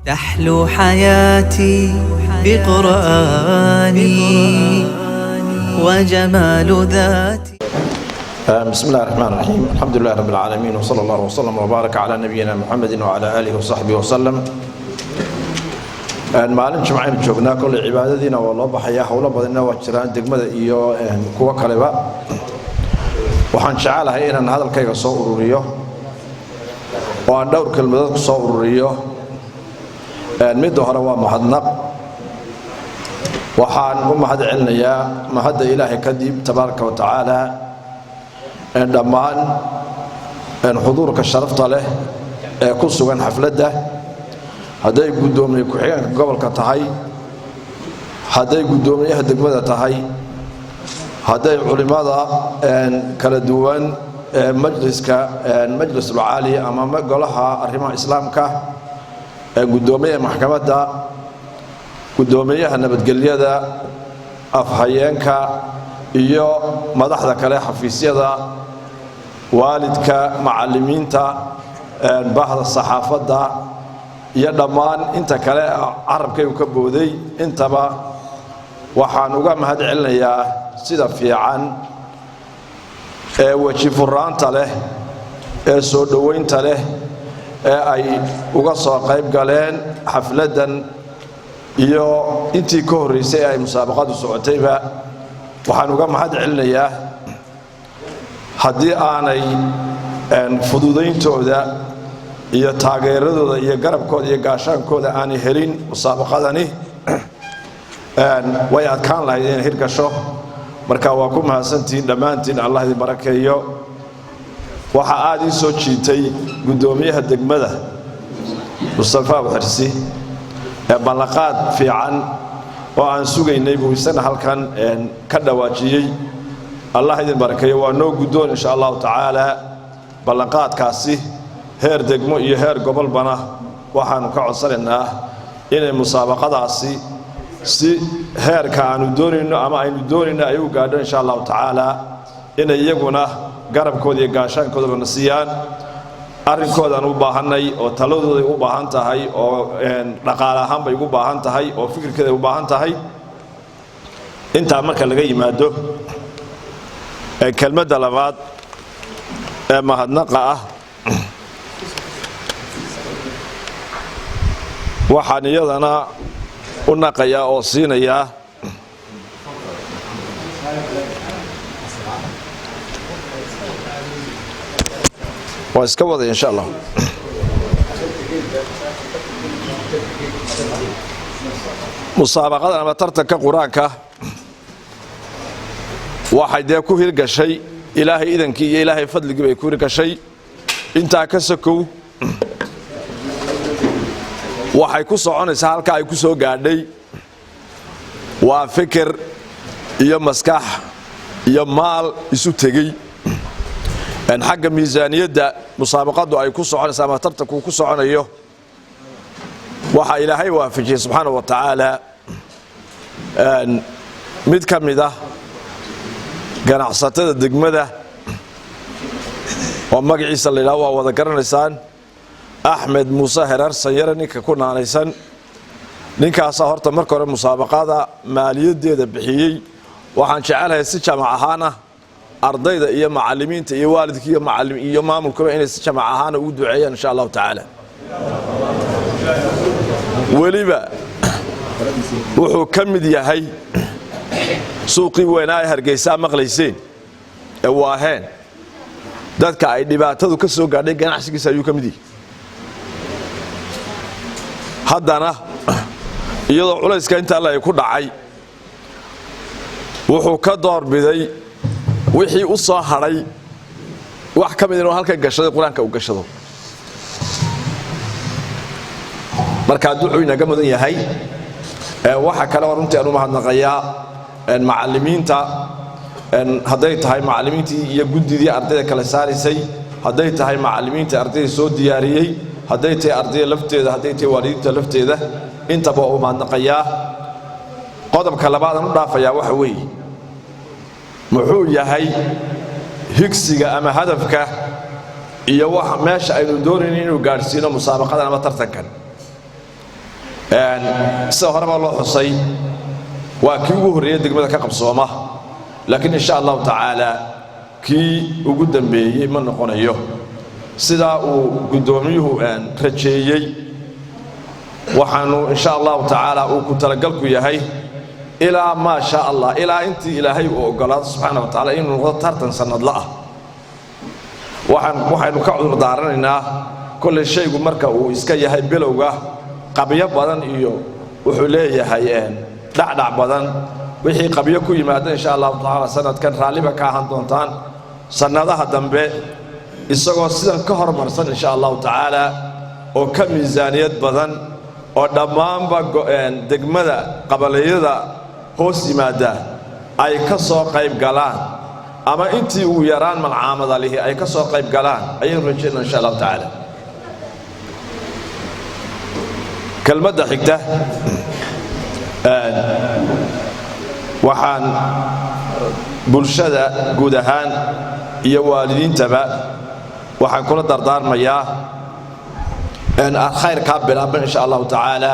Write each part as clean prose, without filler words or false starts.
تحلو حياتي بقرآني وجمال ذاتي. بسم الله الرحمن الرحيم. الحمد لله رب العالمين، وصلى الله وسلم وبارك على نبينا محمد وعلى آله وصحبه وسلم. maalin jimcaynu joognaa kole cibaadadiina waa loo baxayaa howlo badanna waa jiraan degmada iyo kuwa kaleba. waxaan jecelahay inaan hadalkayga soo ururiyo oo aan dhowr kelmadood ku soo ururiyo. mid hore waa mahadnaq. waxaan u mahad celinayaa mahadda ilaahay kadib tabaaraka wa tacaala dhammaan xuduurka sharafta leh ee ku sugan xafladda, hadday gudoomiye ku-xigeenka gobolka tahay, hadday gudoomiyaha degmada tahay, hadday culimada kala duwan majlisul caali ama golaha arrimaha islaamka, gudoomiyaha maxkamadda, gudoomiyaha nabadgelyada, afhayeenka iyo madaxda kale xafiisyada, waalidka, macallimiinta, bahda saxaafadda iyo dhammaan inta kale carabkaygu ka booday intaba waxaan uga mahad celinayaa sida fiican ee waji furaanta leh ee soo dhoweynta leh ee ay uga soo qayb galeen xafladdan iyo intii ka horreysay ay musaabaqadu socotayba. waxaan uga mahad celinayaa haddii aanay fududayntooda iyo taageeradooda iyo garabkooda iyo gaashaankooda aanay helin musaabaqadani way adkaan lahayd inay hirgasho. marka waa ku mahadsantihiin dhammaantiin, allah idin barakeeyo. waxaa aad ii soo jiitay gudoomiyaha degmada mustafa xirsi ee ballanqaad fiican oo aan sugaynay buu isana halkan ka dhawaajiyey. allah idin barakeeyo. waa noo guddoon insha allahu tacaala ballanqaadkaasi heer degmo iyo heer gobolbana waxaanu ka codsanaynaa inay musaabaqadaasi si heerka aanu doonayno ama aynu doonayno ay u gaadho insha allahu tacaala, inay iyaguna garabkooda iyo gaashaankoodaba na siiyaan. arrinkoodan u baahanay oo taladooday u baahan tahay oo dhaqaale ahaan bay ugu baahan tahay oo fikirkeeday u baahan tahay. intaa marka laga yimaado kelmadda labaad ee mahadnaqa ah, waxaan iyadana u naqayaa oo siinayaa waa iska waday insha allah. musaabaqadan ama tartanka qur-aanka waxay dee ku hirgashay ilaahay idankii iyo ilaahay fadligii bay ku hirgashay. intaa ka sokow waxay ku soconaysaa halka ay ku soo gaadhay waa fikir iyo maskax iyo maal isu tegey. xagga miisaaniyadda musaabaqadu ay ku soconaysa ama tartanku ku soconayo waxaa ilaahay waafajiyey subxaanahu wa tacaala mid ka mid ah ganacsatada degmada oo magaciisa la yidhaho waa wada garanaysaan, axmed muuse hereer sanyare ninka ku naanaysan. ninkaasaa horta marka hore musaabaqada maaliyaddeeda bixiyey. waxaan jecelahay si jamac ahaana ardayda iyo macallimiinta iyo waalidka iyo maamulkaba inay si jamac ahaana ugu duceeyaan insha allahu tacaala. weliba wuxuu ka mid yahay suuqii weynaa ee hargeysaa maqlayseen ee waaheen, dadka ay dhibaatadu ka soo gaadhay ganacsigiisa ayuu ka mid yahay. haddana iyadoo culayska inta alle ay ku dhacay wuxuu ka doorbiday wixii u soo hadhay wax ka mid inuu halkan gashaday qur-aanka u gashado. markaa wuxuu inaga mudan yahay. waxa kale oo runtii aan u mahadnaqayaa macallimiinta, hadday tahay macallimiintii iyo guddidii ardayda kala saaraysay, hadday tahay macallimiinta ardayda soo diyaariyey, hadday tahay ardayda lafteeda, hadday tahay waalidiinta lafteeda, intaba u mahadnaqayaa. qodobka labaad aan u dhaafayaa waxa weeye muxuu yahay higsiga ama hadafka iyo wax meesha aynu doonayno inuu gaarsiino musaabaqadan ama tartankan. sida horeba loo xusay waa kii ugu horreeyay degmada ka qabsooma laakiin insha Allah taala kii ugu dambeeyay ma noqonayo sida uu gudoomiyuhu rajeeyay waxaanu insha Allah taala uu ku talagalku yahay ilaa ma sha Allah ilaa intii Ilaahay uu ogolaado subhanahu wa ta'ala inuu noqdo tartan sanadla ah waxaanu ka cudur daaranaynaa kulli shaygu marka uu iska yahay bilowga qabiyo badan iyo wuxuu leeyahay dhacdhac badan wixii qabiyo ku yimaada insha Allah taala sanadkan raaliba ka ahaan doontaan sanadaha dambe isagoo sidan ka hormarsan insha Allah taala oo ka miisaaniyad badan oo dhammaanba degmada qabaliyada hoos yimaada ay ka soo qayb galaan ama intii uu yaraan malcaamada lihi ay ka soo qayb galaan ayaan rajeynaa insha Allah taala kelmadda xigta waxaan bulshada guud ahaan iyo waalidiintaba waxaan kula dardaarmayaa khayr ka bilaabay insha Allah taala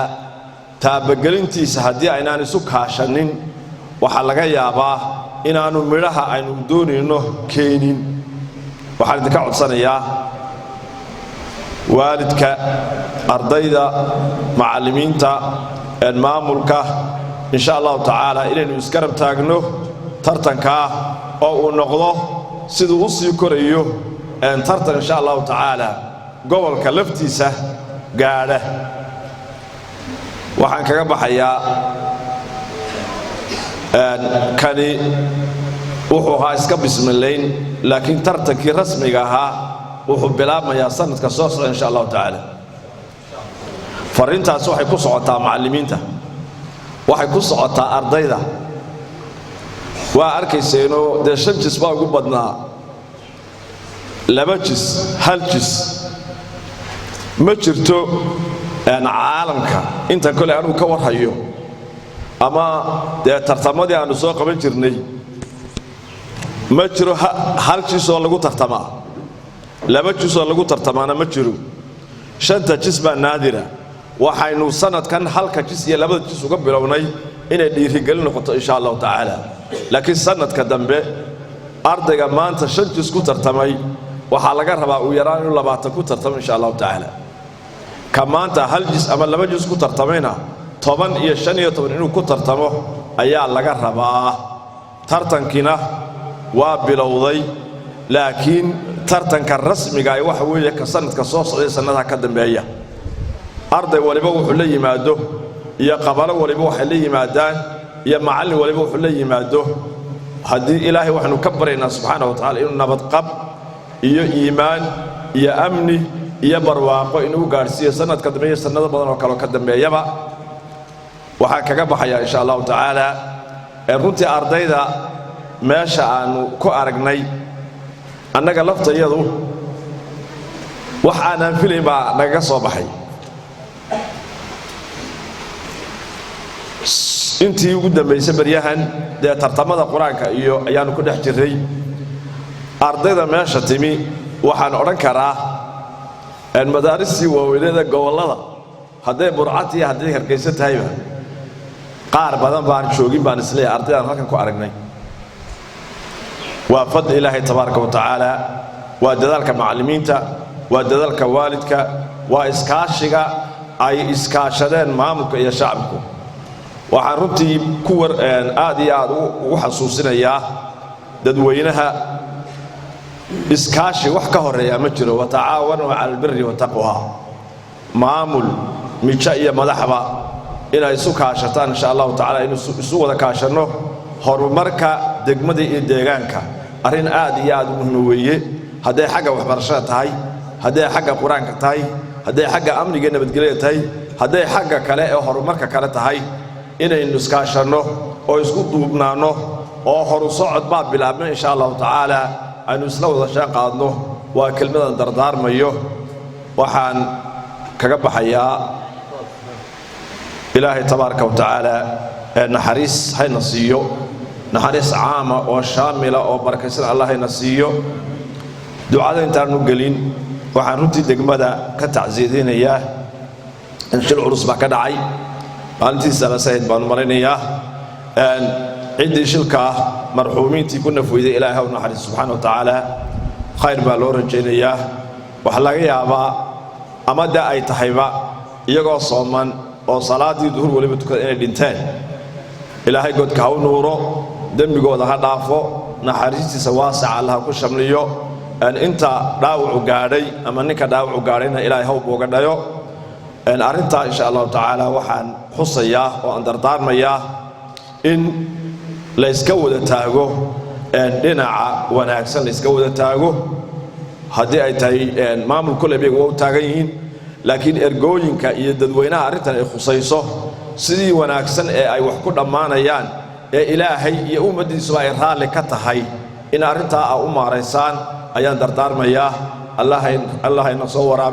taabagelintiisa haddii aynaan isu kaashanin waxa laga yaabaa inaanu midhaha aynu doonayno keenin waxaan idinka codsanayaa waalidka ardayda macallimiinta maamulka insha Allah taala inaynu isgarab taagno tartanka oo uu noqdo siduu u sii korayo tartan insha Allah taala gobolka laftiisa gaadha waxaan kaga baxayaa kani wuxuu ahaa iska bismilayn laakiin tartankii rasmiga ahaa wuxuu bilaabmayaa sanadka soo socda insha Allah taala farintaas waxay ku socotaa macallimiinta waxay ku socotaa ardayda waa arkayseeno de 5 jis baa ugu badnaa 2 jis 1 jis ma jirto caalamka inta kale aanu ka warhayo ama de tartamadii aanu soo qaban jirnay ma jiro 1 jis oo lagu tartamaa 2 jis oo lagu tartamaana ma jiro 5 jis baa naadira waxaynu sanadkan 1 jis iyo 2 jis uga bilownay inay dhiirigelin noqoto insha Allah taala laakiin sanadka dambe ardayga maanta 5 jis ku tartamay waxa laga rabaa uu yaraan inuu 20 ku tartamo insha Allah taala kamaanta 1 jis ama 2 jis ku tartamayna 10 iyo 15 inuu ku tartamo ayaa laga rabaa tartankina waa bilowday laakiin tartanka rasmiga ah waxa weeye ka sanadka soo socday sanadaha ka dambeeya arday waliba wuxuu la yimaado iyo qabalo waliba waxay la yimaadaan iyo macallin waliba wuxuu la yimaado haddii Ilaahay waxaanu ka baryaynaa subhanahu wa ta'ala inuu nabad qab iyo iimaan iyo amni iyo barwaaqo inuu gaarsiiyo sanadka dambeeya sanado badan oo kale ka dambeeyaba waxaan kaga baxayaa insha Allah taala runtii ardayda meesha aanu ku aragnay annaga laftayadu wax aanan filayn baa naga soo baxay intii ugu dambeysay baryahan de tartamada quraanka iyo ayaanu ku dhex jiray ardayda meesha timi waxaan oran karaa madaarisi waaweynada gobolada haday burcad iyo haday Hargeysa tahayba qaar badan baan joogin baan isleeyahay ardaydan halkan ku aragnay waa fadl Ilaahay tabaaraka wa taala waa dadaalka macallimiinta waa dadaalka waalidka waa iskaashiga ay iskaashadeen maamulka iyo shacabku waxaan runtii ku war aad iyo aad ugu xasuusinayaa dadweynaha iskaashi wax ka horeeya ma jiro wa tacaawanu 'ala al-birri wa taqwa maamul mija iyo madaxba inay isu kaashataan insha Allah taala inuu isu wada kaashano horumarka degmada iyo deegaanka arin aad iyo aad muhiim weeye haday xagga waxbarashada tahay haday xagga quraanka tahay haday xagga amniga nabadgelyada tahay haday xagga kale ee horumarka kale tahay inaynu iskaashano oo isku duubnaano oo horu socod baa bilaabmay insha Allah taala aynu isla wada shaqaadno waa kelmadan dardaarmayo waxaan kaga baxayaa Ilaahay tabaaraka wa taala naxariis hayna siiyo naxariis caama oo shaamila oo barakaysan Allah hayna siiyo ducada intaanu gelin waxaan runtii degmada ka tacsiidinayaa shil culus baa ka dhacay maalintii salaasayid baan marinayaa عندي شلكة مرحومين تكون في إله ونحن سبحانه وتعالى خير بالور الجنية وحلاقيها أبا أمدا أي تحيبا يقع صوما وصلاة يدهور ولي بتكون إلى الإنتان إلهي قد كهو نورو دم يقول هذا عفو نحريتي سواسع الله كل شمليو أن أنت داوع قاري أما أنك داوع قارينا إلهي هو بوغدايو أن أردت إن شاء الله تعالى وحن خصياه وأندر دار مياه إن la iska wada taago dhinaca wanaagsan la iska wada taago hadii ay tahay maamul kulleeyay oo taagan yihiin laakiin ergooyinka iyo dadweynaha arintan ay khusayso sidii wanaagsan ee ay wax ku dhamaanayaan ee ilaahay iyo ummadiisu ay raali ka tahay in arinta ay u maareysaan ayaan dardaarmayaa Allah ina soo waraabi